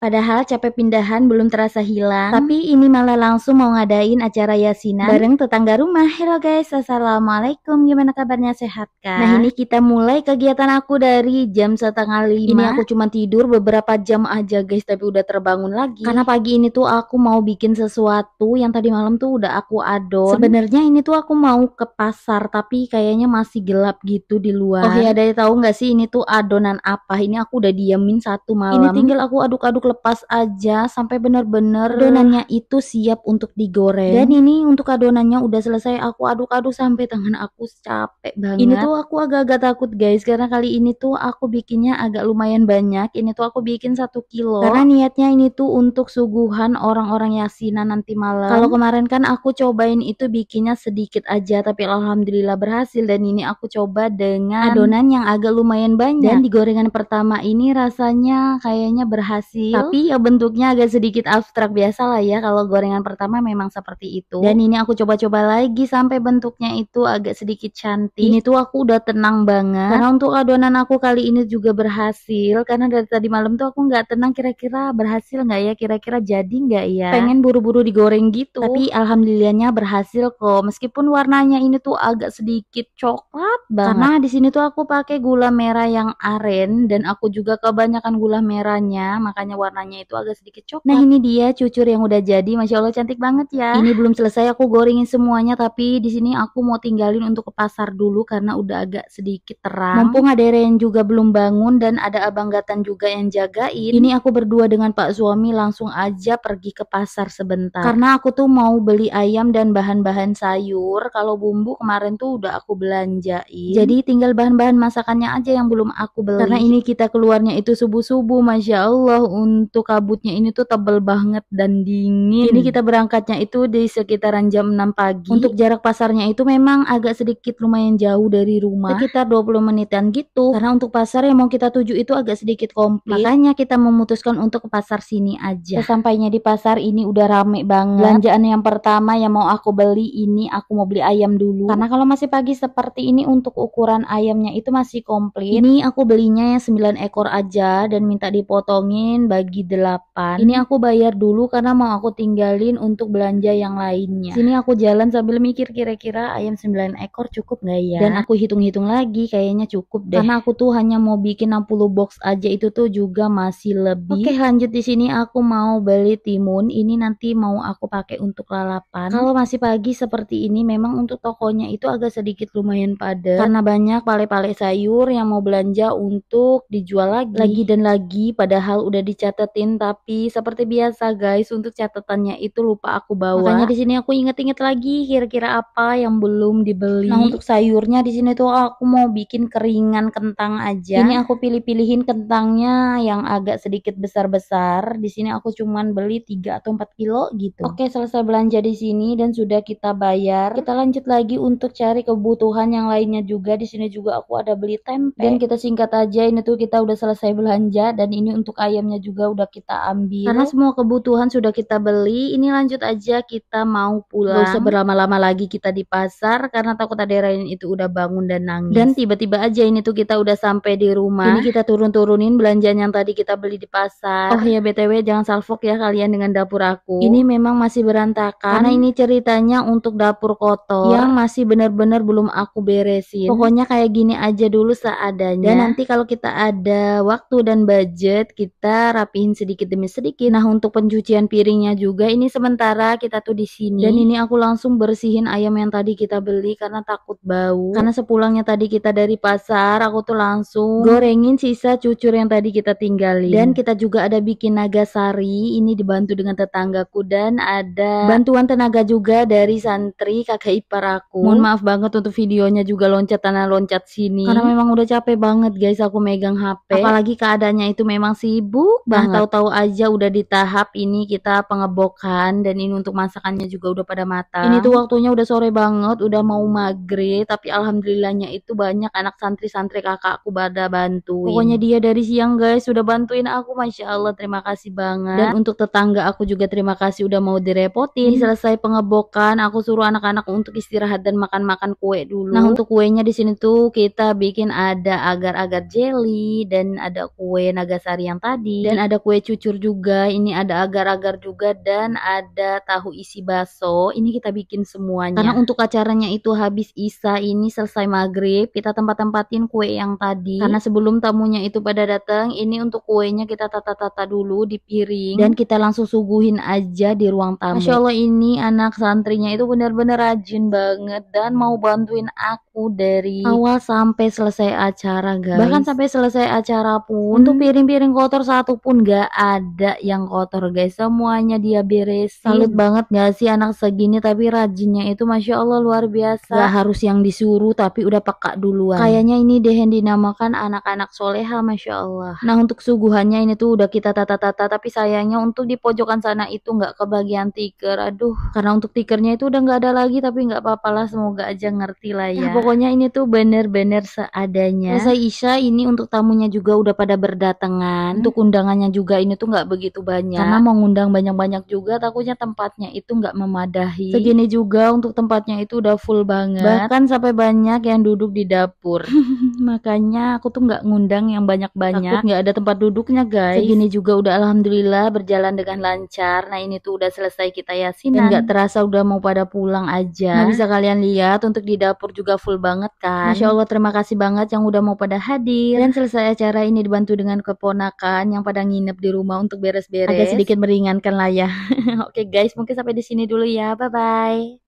Padahal capek pindahan belum terasa hilang, tapi ini malah langsung mau ngadain acara yasinan bareng tetangga rumah. Halo guys, assalamualaikum, gimana kabarnya, sehat kah? Nah ini kita mulai kegiatan aku dari jam 4:30. Ini aku cuma tidur beberapa jam aja guys, tapi udah terbangun lagi. Karena pagi ini tuh aku mau bikin sesuatu yang tadi malam tuh udah aku adon. Sebenarnya ini tuh aku mau ke pasar, tapi kayaknya masih gelap gitu di luar. Oh ya, ada yang tahu nggak sih ini tuh adonan apa? Ini aku udah diemin satu malam. Ini tinggal aku aduk-aduk lepas aja sampai bener-bener adonannya itu siap untuk digoreng. Dan ini untuk adonannya udah selesai aku aduk-aduk sampai tangan aku capek banget. Ini tuh aku agak-agak takut guys, karena kali ini tuh aku bikinnya agak lumayan banyak. Ini tuh aku bikin 1 kilo karena niatnya ini tuh untuk suguhan orang-orang yasinan nanti malam. Kalau kemarin kan aku cobain itu bikinnya sedikit aja, tapi alhamdulillah berhasil. Dan ini aku coba dengan adonan yang agak lumayan banyak. Dan di gorengan pertama ini rasanya kayaknya berhasil, tapi ya bentuknya agak sedikit abstrak. Biasa lah ya kalau gorengan pertama memang seperti itu. Dan ini aku coba-coba lagi sampai bentuknya itu agak sedikit cantik. Ini tuh aku udah tenang banget karena untuk adonan aku kali ini juga berhasil. Karena dari tadi malam tuh aku nggak tenang, kira-kira berhasil nggak ya, kira-kira jadi nggak ya, pengen buru-buru digoreng gitu. Tapi alhamdulillahnya berhasil kok, meskipun warnanya ini tuh agak sedikit coklat banget. Karena di sini tuh aku pakai gula merah yang aren dan aku juga kebanyakan gula merahnya, makanya warnanya itu agak sedikit coklat. Nah ini dia cucur yang udah jadi, masya Allah cantik banget ya. Ini belum selesai aku gorengin semuanya, tapi di sini aku mau tinggalin untuk ke pasar dulu karena udah agak sedikit terang. Mumpung ada Ren juga belum bangun dan ada abang Gatan juga yang jagain. Ini aku berdua dengan Pak suami langsung aja pergi ke pasar sebentar. Karena aku tuh mau beli ayam dan bahan-bahan sayur. Kalau bumbu kemarin tuh udah aku belanjain. Jadi tinggal bahan-bahan masakannya aja yang belum aku beli. Karena ini kita keluarnya itu subuh-subuh, masya Allah, untuk kabutnya ini tuh tebel banget dan dingin. Ini kita berangkatnya itu di sekitaran jam 6 pagi. Untuk jarak pasarnya itu memang agak sedikit lumayan jauh dari rumah, sekitar 20 menitan gitu. Karena untuk pasar yang mau kita tuju itu agak sedikit komplit, makanya kita memutuskan untuk ke pasar sini aja. Sesampainya di pasar ini udah rame banget. Belanjaan yang pertama yang mau aku beli ini, aku mau beli ayam dulu. Karena kalau masih pagi seperti ini untuk ukuran ayamnya itu masih komplit. Ini aku belinya yang 9 ekor aja dan minta dipotongin bagi 8. Ini aku bayar dulu karena mau aku tinggalin untuk belanja yang lainnya. Sini aku jalan sambil mikir kira-kira ayam 9 ekor cukup nggak ya? Dan aku hitung-hitung lagi, kayaknya cukup deh. Karena aku tuh hanya mau bikin 60 box aja, itu tuh juga masih lebih. Oke, lanjut di sini aku mau beli timun. Ini nanti mau aku pakai untuk lalapan. Kalau masih pagi seperti ini memang untuk tokonya itu agak sedikit lumayan padat karena banyak pale-pale sayur yang mau belanja untuk dijual lagi dan lagi, padahal udah dicatetin, tapi seperti biasa guys untuk catatannya itu lupa aku bawa. Makanya di sini aku inget-inget lagi kira-kira apa yang belum dibeli. Nah untuk sayurnya di sini tuh aku mau bikin keringan kentang aja. Ini aku pilih-pilihin kentangnya yang agak sedikit besar-besar. Di sini aku cuman beli 3 atau 4 kilo gitu. Oke, selesai belanja di sini dan sudah kita bayar. Kita lanjut lagi untuk cari kebutuhan yang lainnya juga. Di sini juga aku ada beli tempe. Dan kita singkat aja, ini tuh kita udah selesai belanja dan ini untuk ayamnya juga udah kita ambil. Karena semua kebutuhan sudah kita beli, ini lanjut aja kita mau pulang. Gak usah berlama-lama lagi kita di pasar karena takut ada Rain itu udah bangun dan nangis. Dan tiba-tiba aja ini tuh kita udah sampai di rumah. Ini kita turun-turunin belanjaan yang tadi kita beli di pasar. Oh ya BTW jangan salfok ya kalian dengan dapur aku. Ini memang masih berantakan karena ini ceritanya untuk dapur kotor yang masih bener-bener belum aku beresin. Pokoknya kayak gini aja dulu seadanya. Dan nanti kalau kita ada waktu dan budget, kita rapihin sedikit demi sedikit. Nah untuk pencucian piringnya juga ini sementara kita tuh di sini. Dan ini aku langsung bersihin ayam yang tadi kita beli karena takut bau. Karena sepulangnya tadi kita dari pasar, aku tuh langsung gorengin sisa cucur yang tadi kita tinggalin. Dan kita juga ada bikin naga sari, ini dibantu dengan tetanggaku dan ada bantuan tenaga juga dari santri kakak ipar aku. Mohon maaf banget untuk videonya juga loncat sana loncat sini karena memang udah capek banget guys aku megang HP, apalagi keadaannya itu memang sibuk banget. Tahu-tahu aja udah di tahap ini kita pengebokan dan ini untuk masakannya juga udah pada matang. Ini tuh waktunya udah sore banget, udah mau maghrib, tapi alhamdulillahnya itu banyak anak santri-santri kakakku pada bantuin. Pokoknya dia dari siang guys sudah bantuin aku, masya Allah terima kasih banget. Dan untuk tetangga aku juga terima kasih udah mau direpotin. Ini selesai pengebokan aku suruh anak-anak untuk istirahat dan makan-makan kue dulu. Nah untuk kuenya di sini tuh kita bikin ada agar-agar jelly dan ada kue nagasari yang tadi dan ada ada kue cucur juga, ini ada agar-agar juga, dan ada tahu isi bakso. Ini kita bikin semuanya. Karena untuk acaranya itu habis isya, ini selesai maghrib, kita tempat-tempatin kue yang tadi. Karena sebelum tamunya itu pada datang, ini untuk kuenya kita tata-tata dulu di piring, dan kita langsung suguhin aja di ruang tamu. Masya Allah, ini anak santrinya itu benar-benar rajin banget dan mau bantuin aku dari awal sampai selesai acara, guys. Bahkan sampai selesai acara pun untuk piring-piring kotor satu pun gak ada yang kotor, guys. Semuanya dia beresin. Salut banget gak sih anak segini, tapi rajinnya itu Masya Allah luar biasa. Gak harus yang disuruh, tapi udah peka duluan. Kayaknya ini deh yang dinamakan anak-anak soleha, Masya Allah. Nah, untuk suguhannya ini tuh udah kita tata-tata, tapi sayangnya untuk di pojokan sana itu nggak kebagian tiker. Aduh, karena untuk tikernya itu udah nggak ada lagi, tapi nggak apa-apa lah, semoga aja ngerti lah ya. Nah, pokoknya ini tuh bener-bener seadanya. Selesai isya, ini untuk tamunya juga udah pada berdatangan. Untuk undangannya juga ini tuh nggak begitu banyak, karena mau ngundang banyak-banyak juga takutnya tempatnya itu nggak memadahi. Segini juga untuk tempatnya itu udah full banget, bahkan sampai banyak yang duduk di dapur. Makanya aku tuh nggak ngundang yang banyak-banyak, takut nggak ada tempat duduknya, guys. Segini juga udah alhamdulillah berjalan dengan lancar. Nah, ini tuh udah selesai kita yasinan, dan nggak terasa udah mau pada pulang aja. Nah, bisa kalian lihat untuk di dapur juga full banget kan. Masya Allah, terima kasih banget yang udah mau pada hadir. Dan selesai acara ini dibantu dengan keponakan yang pada nginep di rumah untuk beres-beres, agak sedikit meringankan lah ya. Oke guys, mungkin sampai di sini dulu ya, bye bye.